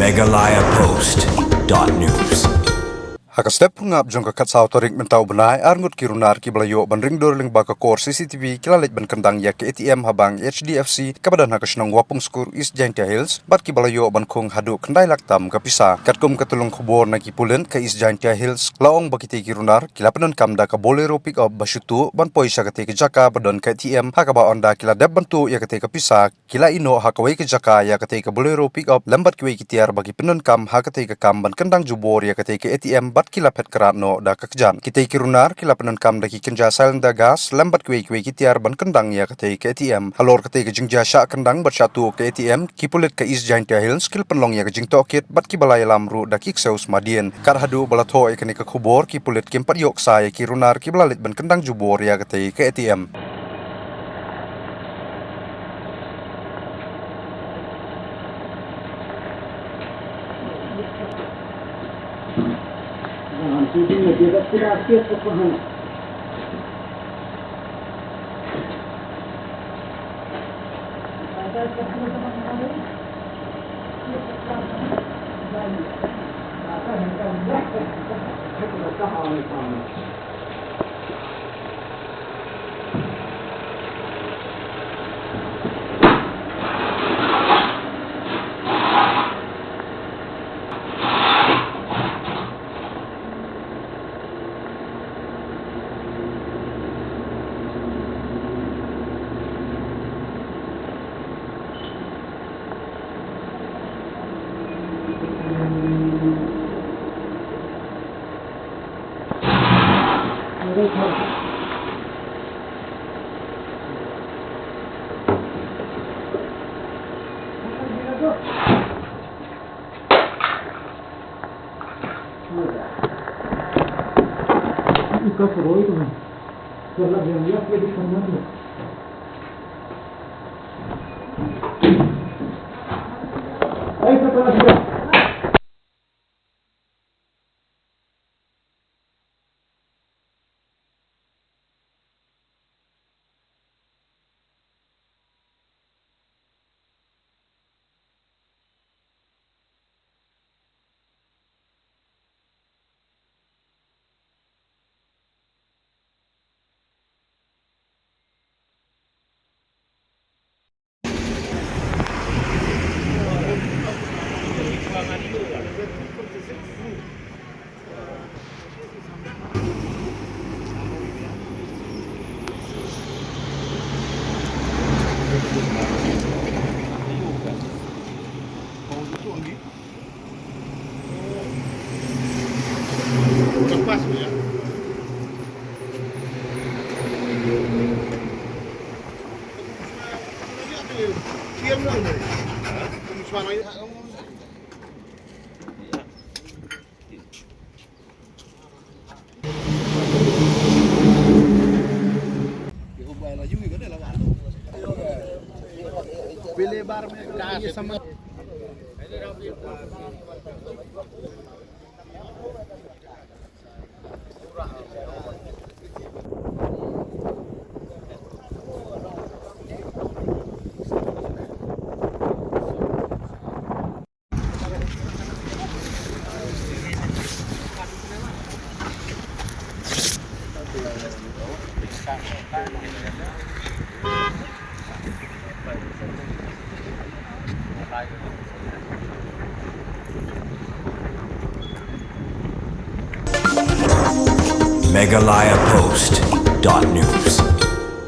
megalayapost.news. Hakastep ngap jong kakat sa autorik mentau benai arngut kirunar kiblayo banring dorling baka kor CCTV kilalit ban kendang ya ke ATM habang HDFC kabadan hakasnong wapung skur East Jaintia Hills bat kiblayo ban kong hadu kendai laktam kapisa katkum katulung khubor na kipulen ke East Jaintia Hills laong bakite kirunar kilapanon kamda ka bolero pick up basyutu ban poisa kate ke jaka badon ke ATM hakaba onda kila deb bantu ya kate kapisa kila ino hakawai ke jaka ya kate ke bolero pick up lambat kiwe kitiar bagi penon kam hakate ke kam ban kendang jubor ya kate ke ATM bat kila pet keratno da kakjan kita kirunar kila penon kam da kikenja silent da gas lambat kiwe kitiar ban kendang ya kate ke ATM halor kate ke jingja sya kendang bat syatu ke ATM kipulit ke East Jaintia Hills kil penlong ya ke jing tokit bat kibalai lamru da kikseus madien karhadu balatho ikani ke khubor kipulit kimpat yok sa ya kirunar kiblalit ban kendang jubor ya kate ke ATM Shooting dia tidak siap kepahan. Ikat seroy tu, kalau yang dia pergi sana tu. Ayo setelah dia. Lepas punya. Kiam lang ni. Kung suara ini. Diubah lagi juga dah lawan. Pilih bar punya sama. megalayapost.news.